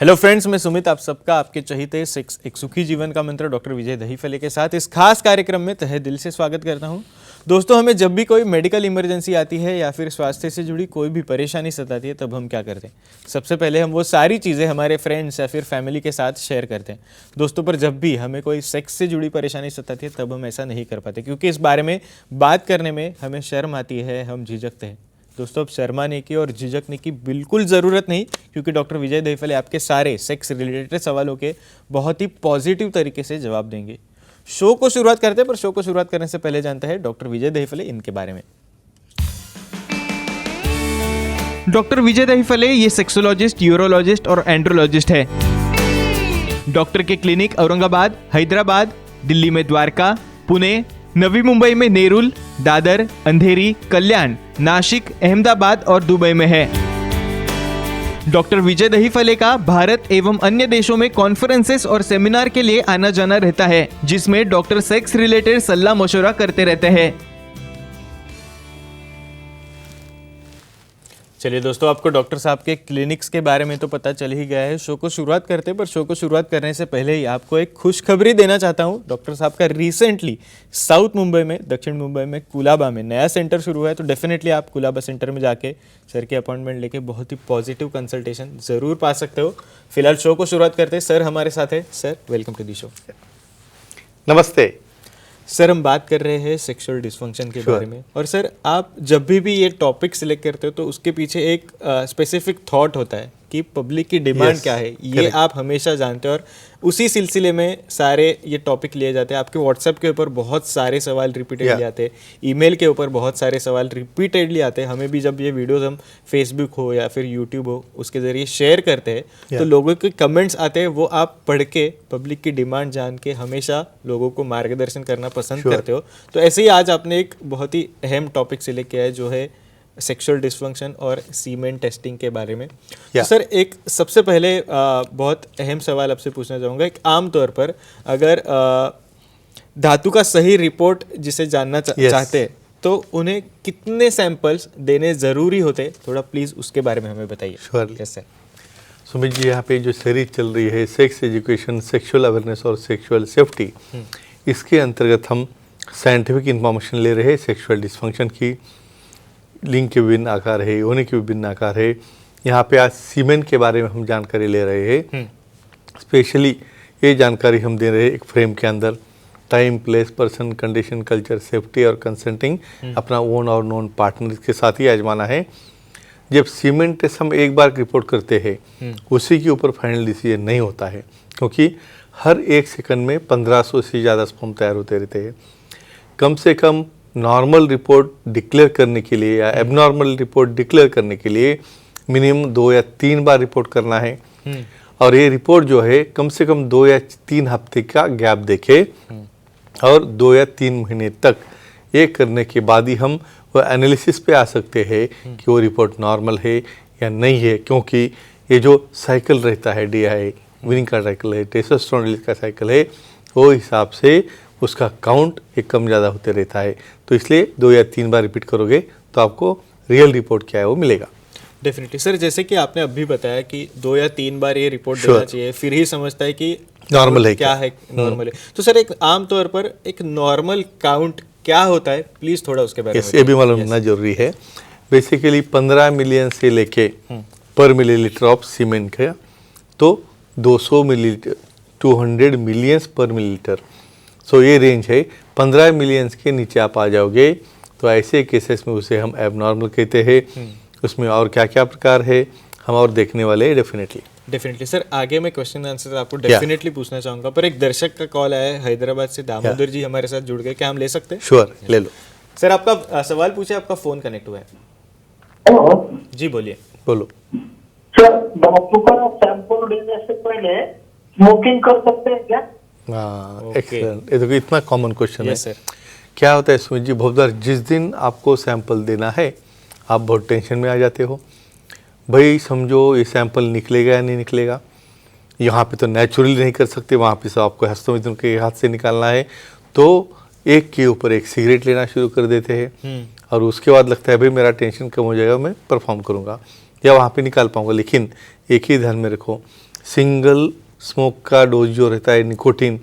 Hello friends, मैं सुमित आप सबका आपके चहीते एक सुखी जीवन का मंत्र डॉक्टर विजय दहीफले के साथ इस खास कार्यक्रम में तहे दिल से स्वागत करता हूं। दोस्तों, हमें जब भी कोई मेडिकल इमरजेंसी आती है या फिर स्वास्थ्य से जुड़ी कोई भी परेशानी सताती है, तब हम क्या करते हैं? सबसे पहले हम वो सारी चीज़ें हमारे फ्रेंड्स या फिर फैमिली के साथ शेयर करते हैं। दोस्तों, पर जब भी हमें कोई सेक्स से जुड़ी परेशानी सताती है, तब हम ऐसा नहीं कर पाते, क्योंकि इस बारे में बात करने में हमें शर्म आती है, हम झिझकते हैं। दोस्तों, अब शर्माने की और झिझकने की बिल्कुल ज़रूरत नहीं, क्योंकि डॉक्टर विजय दहीफले आपके सारे सेक्स रिलेटेड सवालों के बहुत ही पॉजिटिव तरीके से जवाब देंगे। शो को शुरुआत करते हैं, पर शो को शुरुआत करने से पहले जानते हैं डॉक्टर विजय दहीफले इनके बारे में। डॉक्टर विजय दहीफले ये सेक्सोलॉजिस्ट, यूरोलॉजिस्ट और एंड्रोलॉजिस्ट है। डॉक्टर के क्लिनिक औरंगाबाद, हैदराबाद, दिल्ली में द्वारका, पुणे, नवी मुंबई में नेरुल, दादर, अंधेरी, कल्याण, नासिक, अहमदाबाद और दुबई में है। डॉक्टर विजय दहीफले का भारत एवं अन्य देशों में कॉन्फ्रेंसेस और सेमिनार के लिए आना जाना रहता है, जिसमें डॉक्टर सेक्स रिलेटेड सलाह मशवरा करते रहते हैं। चलिए दोस्तों, आपको डॉक्टर साहब के क्लिनिक्स के बारे में तो पता चल ही गया है। शो को शुरुआत करते हैं, पर शो को शुरुआत करने से पहले ही आपको एक खुशखबरी देना चाहता हूं। डॉक्टर साहब का रिसेंटली साउथ मुंबई में, दक्षिण मुंबई में कुलाबा में नया सेंटर शुरू हुआ है, तो डेफिनेटली आप कुलाबा सेंटर में जाके सर की अपॉइंटमेंट लेके बहुत ही पॉजिटिव कंसल्टेशन ज़रूर पा सकते हो। फिलहाल शो को शुरुआत करते हैं। सर हमारे साथ है। Sir, welcome to the show. नमस्ते सर, हम बात कर रहे हैं सेक्सुअल डिस्फंक्शन के बारे में, और सर आप जब भी ये टॉपिक सिलेक्ट करते हो तो उसके पीछे एक स्पेसिफिक थॉट होता है कि पब्लिक की डिमांड क्या है, ये आप हमेशा जानते हो, और उसी सिलसिले में सारे ये टॉपिक लिए जाते हैं। आपके व्हाट्सएप के ऊपर बहुत सारे सवाल रिपीटेडली आते हैं, ईमेल के ऊपर बहुत सारे सवाल रिपीटेडली आते हैं। हमें भी जब ये वीडियोस हम फेसबुक हो या फिर यूट्यूब हो उसके ज़रिए शेयर करते हैं, तो लोगों के कमेंट्स आते हैं, वो आप पढ़ के पब्लिक की डिमांड जान के हमेशा लोगों को मार्गदर्शन करना पसंद करते हो। तो ऐसे ही आज आपने एक बहुत ही अहम टॉपिक सिलेक्ट किया है, जो है सेक्सुअल डिस्फंक्शन और सीमेन टेस्टिंग के बारे में। तो सर, एक सबसे पहले बहुत अहम सवाल आपसे पूछना चाहूँगा। एक आम तौर पर अगर धातु का सही रिपोर्ट जिसे जानना चाहते हैं, तो उन्हें कितने सैंपल्स देने ज़रूरी होते, थोड़ा प्लीज़ उसके बारे में हमें बताइए। Surely. Yes sir. Sumit ji, यहाँ पे जो सीरीज चल रही है सेक्स एजुकेशन, सेक्सुअल अवेयरनेस और सेक्सुअल सेफ्टी, इसके अंतर्गत हम साइंटिफिक इंफॉर्मेशन ले रहे हैं। सेक्सुअल डिस्फंक्शन की लिंग के विभिन्न आकार है, योनि के विभिन्न आकार है। यहाँ पे आज सीमेन के बारे में हम जानकारी ले रहे हैं। स्पेशली ये जानकारी हम दे रहे हैं एक फ्रेम के अंदर, time, place, person, condition, culture, safety और कंसेंटिंग, अपना ओन और नॉन पार्टनर के साथ ही आजमाना है। जब सीमेन टेस्ट हम एक बार रिपोर्ट करते हैं, उसी के ऊपर फाइनल डिसीजन नहीं होता है, क्योंकि हर एक सेकंड में 1500 से ज़्यादा स्पर्म तैयार होते रहते हैं। कम से कम नॉर्मल रिपोर्ट डिक्लेयर करने के लिए या एबनॉर्मल रिपोर्ट डिक्लेयर करने के लिए मिनिमम 2 या 3 बार रिपोर्ट करना है। और ये रिपोर्ट जो है कम से कम 2 या 3 हफ्ते का गैप देखे, और 2 या 3 महीने तक ये करने के बाद ही हम वो एनालिसिस पे आ सकते हैं कि वो रिपोर्ट नॉर्मल है या नहीं है। क्योंकि ये जो साइकिल रहता है, DI विनिंग का साइकिल है, टेस्टोस्टेरोन रिलीज का साइकिल है, वो हिसाब से उसका काउंट एक कम ज़्यादा होते रहता है। तो इसलिए 2 या 3 बार रिपीट करोगे तो आपको रियल रिपोर्ट क्या है वो मिलेगा। डेफिनेटली सर, जैसे कि आपने अभी बताया कि 2 या 3 बार ये रिपोर्ट देना चाहिए, फिर ही समझता है कि नॉर्मल है क्या है, नॉर्मल है। तो सर, एक आम तौर पर एक नॉर्मल काउंट क्या होता है, प्लीज थोड़ा उसके बारे में। ये भी मालूम होना जरूरी है। बेसिकली 15 मिलियन से लेके पर मिलीलीटर ऑफ सीमेन का, तो 200 मिलीलीटर, 200 मिलियंस पर मिलीलीटर, सो ये रेंज है। 15 मिलियंस के नीचे आप आ जाओगे तो ऐसे केसेस में उसे हम एबनॉर्मल कहते हैं। उसमें और क्या क्या प्रकार है हम और देखने वाले हैं। डेफिनेटली सर, आगे मैं क्वेश्चन आंसर आपको डेफिनेटली पूछना चाहूँगा, पर एक दर्शक का कॉल आया है हैदराबाद से, दामोदर जी हमारे साथ जुड़ गए, क्या हम ले सकते हैं? श्योर, ले लो सर। आपका सवाल पूछे, आपका फोन कनेक्ट हुआ है। हेलो जी बोलिए। बोलो सर, डॉक्टर का सैंपल देने से पहले स्मोकिंग कर सकते हैं क्या? हाँ, एक्सीलेंट। ये तो इतना कॉमन क्वेश्चन है। सर, क्या होता है सुमित जी, बहुत बार जिस दिन आपको सैंपल देना है आप बहुत टेंशन में आ जाते हो। भाई समझो ये सैंपल निकलेगा या नहीं निकलेगा, यहाँ पे तो नेचुरली नहीं कर सकते, वहाँ पे सब आपको हस्तमिथुन के हाथ से निकालना है। तो एक के ऊपर एक सिगरेट लेना शुरू कर देते हैं, और उसके बाद लगता है भाई मेरा टेंशन कम हो जाएगा, मैं परफॉर्म करूँगा या वहाँ पे निकाल पाऊँगा। लेकिन एक ही ध्यान में रखो, सिंगल स्मोक का डोज जो रहता है निकोटीन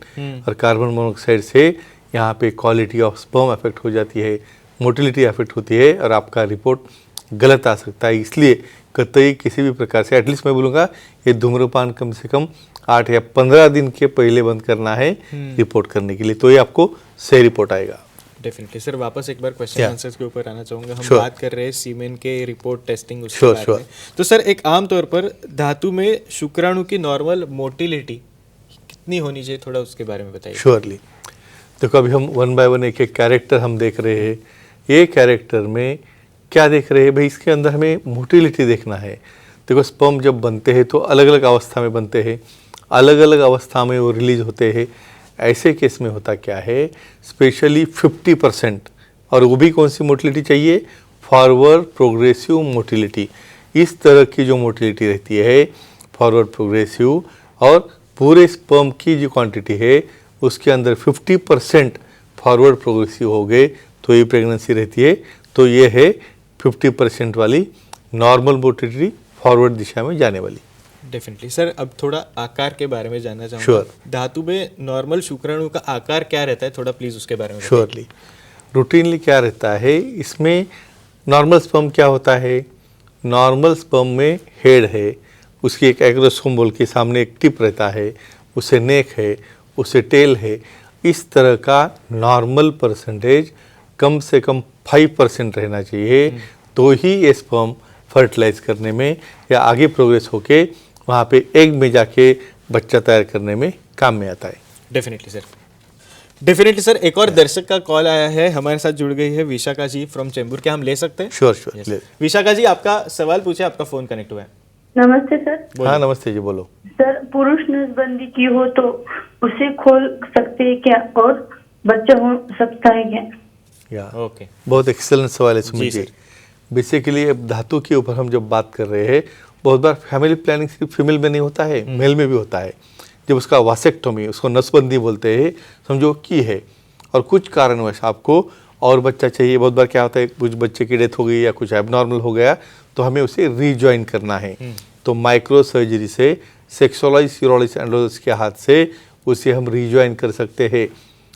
और कार्बन मोनोऑक्साइड से यहाँ पे क्वालिटी ऑफ स्पर्म अफेक्ट हो जाती है, मोटिलिटी अफेक्ट होती है और आपका रिपोर्ट गलत आ सकता है। इसलिए कतई किसी भी प्रकार से, एटलीस्ट मैं बोलूँगा ये धूम्रपान कम से कम 8 या 15 दिन के पहले बंद करना है रिपोर्ट करने के लिए, तो ये आपको सही रिपोर्ट आएगा। डेफिनेटली सर, वापस एक बार क्वेश्चन आंसर्स के ऊपर आना चाहूँगा। हम Sure. बात कर रहे हैं सीमेन के रिपोर्ट टेस्टिंग उसके Sure, बारे sure. में। तो सर एक आम तौर पर धातु में शुक्राणु की नॉर्मल मोटिलिटी कितनी होनी चाहिए, थोड़ा उसके बारे में बताइए। श्योरली। देखो अभी हम वन बाय वन एक एक कैरेक्टर हम देख रहे हैं। ये कैरेक्टर में क्या देख रहे हैं भाई, इसके अंदर हमें मोटिलिटी देखना है। देखो स्पर्म जब बनते हैं तो अलग अलग अवस्था में बनते हैं, अलग अलग अवस्था में वो रिलीज होते हैं। ऐसे केस में होता क्या है, स्पेशली 50%, और वो भी कौन सी मोटिलिटी चाहिए, फॉरवर्ड प्रोग्रेसिव मोटिलिटी। इस तरह की जो मोटिलिटी रहती है फॉरवर्ड प्रोग्रेसिव, और पूरे स्पर्म की जो क्वांटिटी है उसके अंदर 50% फॉरवर्ड प्रोग्रेसिव हो गए तो ये प्रेगनेंसी रहती है। तो ये है 50% वाली नॉर्मल मोटिलिटी, फॉरवर्ड दिशा में जाने वाली। डेफिनेटली सर, अब थोड़ा आकार के बारे में जानना चाहूँगा। Sure. धातु में नॉर्मल शुक्राणु का आकार क्या रहता है, थोड़ा प्लीज उसके बारे में बताइए। श्योरली। रूटीनली क्या रहता है इसमें, नॉर्मल स्पर्म क्या होता है, नॉर्मल स्पर्म में हेड है, उसकी एक एग्रोसोम बोल के सामने एक टिप रहता है, उसे नेक है, उसे टेल है। इस तरह का नॉर्मल परसेंटेज कम से कम 5% रहना चाहिए, तो ही ये स्पर्म फर्टिलाइज करने में या आगे प्रोग्रेस होके वहाँ पे एग में जाके बच्चा तैयार करने में काम में आता है। Definitely sir, definitely sir. एक और दर्शक का कॉल आया है, हमारे साथ जुड़ गई है विशाखा जी फ्रॉम चेंबूर। क्या हम ले सकते हैं? Sure sure. विशाखा जी, आपका सवाल पूछे, आपका फोन कनेक्ट हुआ है। नमस्ते सर। हाँ नमस्ते जी, बोलो। सर, पुरुष नसबंदी की हो तो उसे खोल सकते हैं क्या, और बच्चा हो सकता है क्या? या ओके, बहुत एक्सेलेंट सवाल है सुमित जी जी। बेसिकली अब धातु के ऊपर हम जब बात कर रहे हैं, बहुत बार फैमिली प्लानिंग सिर्फ फीमेल में नहीं होता है, मेल में भी होता है। जब उसका वासेक्टोमी, उसको नसबंदी बोलते हैं, समझो की है, और कुछ कारणवश आपको और बच्चा चाहिए। बहुत बार क्या होता है, कुछ बच्चे की डेथ हो गई या कुछ एबनॉर्मल हो गया तो हमें उसे रीजॉइन करना है। तो माइक्रो सर्जरी से, सेक्सोलॉजिस्ट, यूरोलॉजिस्ट, एंडोलॉजिस्ट के हाथ से उसे हम रीजॉइन कर सकते हैं।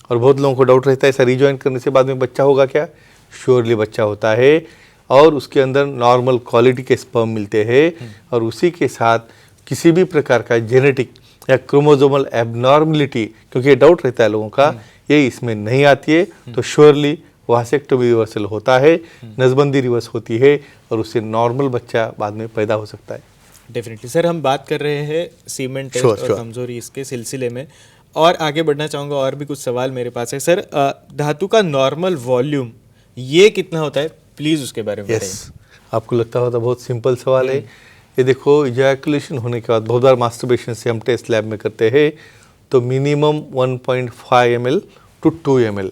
और बहुत लोगों को डाउट रहता है, ऐसा रीजॉइन करने से बाद में बच्चा होगा क्या? श्योरली बच्चा होता है, और उसके अंदर नॉर्मल क्वालिटी के स्पर्म मिलते हैं, और उसी के साथ किसी भी प्रकार का जेनेटिक या क्रोमोसोमल एबनॉर्मलिटी, क्योंकि ये डाउट रहता है लोगों का, ये इसमें नहीं आती है। तो श्योरली वासेक्टोमी रिवर्सल होता है, नसबंदी रिवर्स होती है, और उससे नॉर्मल बच्चा बाद में पैदा हो सकता है। डेफिनेटली सर, हम बात कर रहे हैं सीमेंट टेस्ट Sure, और sure. कमजोरी, इसके सिलसिले में और आगे बढ़ना चाहूँगा। और भी कुछ सवाल मेरे पास है सर। धातु का नॉर्मल वॉल्यूम ये कितना होता है, प्लीज उसके बारे में बताइए। यस, आपको लगता होता बहुत सिंपल सवाल है। ये देखो, इजैकुलेशन होने के बाद बहुत बार मास्टरबेशन से हम टेस्ट लैब में करते हैं, तो मिनिमम 1.5 ml टू 2 ml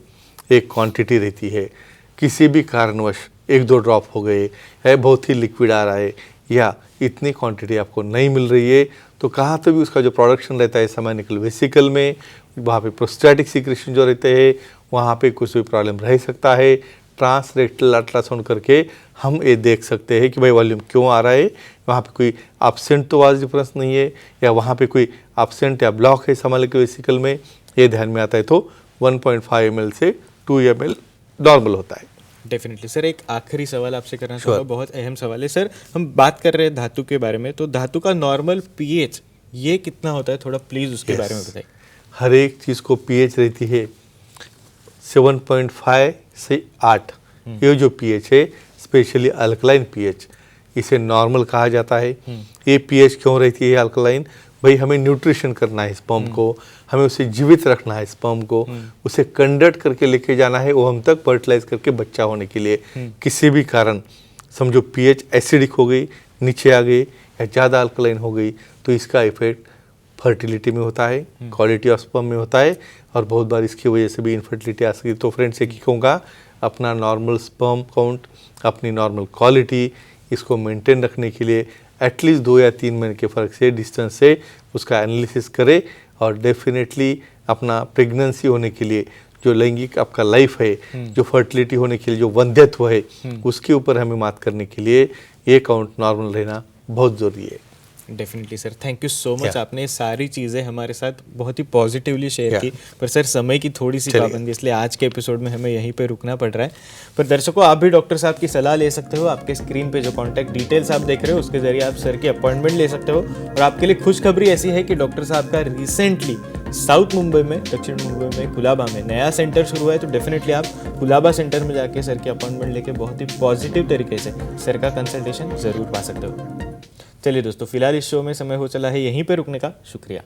एक क्वांटिटी रहती है। किसी भी कारणवश 1-2 ड्रॉप हो गए, है बहुत ही लिक्विड आ रहा है, या इतनी क्वांटिटी आपको नहीं मिल रही है, तो कहाँ तो भी उसका जो प्रोडक्शन रहता है सेमानिकल वेसिकल में, वहाँ पे प्रोस्टैटिक सीक्रेशन जो रहते हैं, वहाँ पे कुछ भी प्रॉब्लम रह सकता है। ट्रांसरेक्टल अल्ट्रासाउंड करके हम ये देख सकते हैं कि भाई वॉल्यूम क्यों आ रहा है, वहाँ पे कोई एब्सेंट तो वाज डिफरेंस नहीं है, या वहाँ पे कोई एब्सेंट या ब्लॉक है सेमानिकल वेसिकल में, ये ध्यान में आता है तो 1.5 ml से 2 ml नॉर्मल होता है। डेफिनेटली सर, एक आखिरी सवाल आपसे करना चाहूँगा, बहुत अहम सवाल है सर। हम बात कर रहे हैं धातु के बारे में, तो धातु का नॉर्मल पीएच ये कितना होता है, थोड़ा प्लीज उसके बारे में बताइए। हर एक चीज़ को पीएच रहती है 7.5 से 8। ये जो पीएच है, स्पेशली अल्कलाइन पीएच, इसे नॉर्मल कहा जाता है। ये पीएच क्यों रहती है अल्कलाइन? भाई हमें न्यूट्रिशन करना है स्पर्म को, हमें उसे जीवित रखना है स्पर्म को, उसे कंडक्ट करके लेके जाना है वो हम तक फर्टिलाइज करके बच्चा होने के लिए। किसी भी कारण समझो पीएच एसिडिक हो गई, नीचे आ गई, या ज़्यादा अल्कलाइन हो गई, तो इसका इफेक्ट फर्टिलिटी में होता है, क्वालिटी ऑफ स्पर्म में होता है, और बहुत बार इसकी वजह से भी इनफर्टिलिटी आ सकती है। तो फ्रेंड्स एक ही कहूँगा, अपना नॉर्मल स्पर्म काउंट, अपनी नॉर्मल क्वालिटी, इसको मेंटेन रखने के लिए एटलीस्ट 2 या 3 महीने के फ़र्क से डिस्टेंस से उसका एनालिसिस करे, और डेफिनेटली अपना प्रेगनेंसी होने के लिए जो लैंगिक आपका लाइफ है, जो फर्टिलिटी होने के लिए जो वंध्यत्व है, उसके ऊपर हमें बात करने के लिए ये काउंट नॉर्मल रहना बहुत ज़रूरी है। Definitely sir, thank you so much. Yeah. आपने सारी चीज़ें हमारे साथ बहुत ही पॉजिटिवली शेयर Yeah. की, पर सर समय की थोड़ी सी चलिए। पाबंदी, इसलिए आज के एपिसोड में हमें यहीं पे रुकना पड़ रहा है। पर दर्शकों, आप भी डॉक्टर साहब की सलाह ले सकते हो। आपके स्क्रीन पे जो कॉन्टैक्ट डिटेल्स आप देख रहे हो उसके जरिए आप सर की अपॉइंटमेंट ले सकते हो। और आपके लिए खुशखबरी ऐसी है कि डॉक्टर साहब का रिसेंटली साउथ मुंबई में, दक्षिण मुंबई में कुलाबा में नया सेंटर शुरू हुआ है। तो डेफिनेटली आप कुलाबा सेंटर में जाके सर की अपॉइंटमेंट लेके बहुत ही पॉजिटिव तरीके से सर का कंसल्टेशन ज़रूर पा सकते हो। चलिए दोस्तों, फिलहाल इस शो में समय हो चला है यहीं पे रुकने का। शुक्रिया।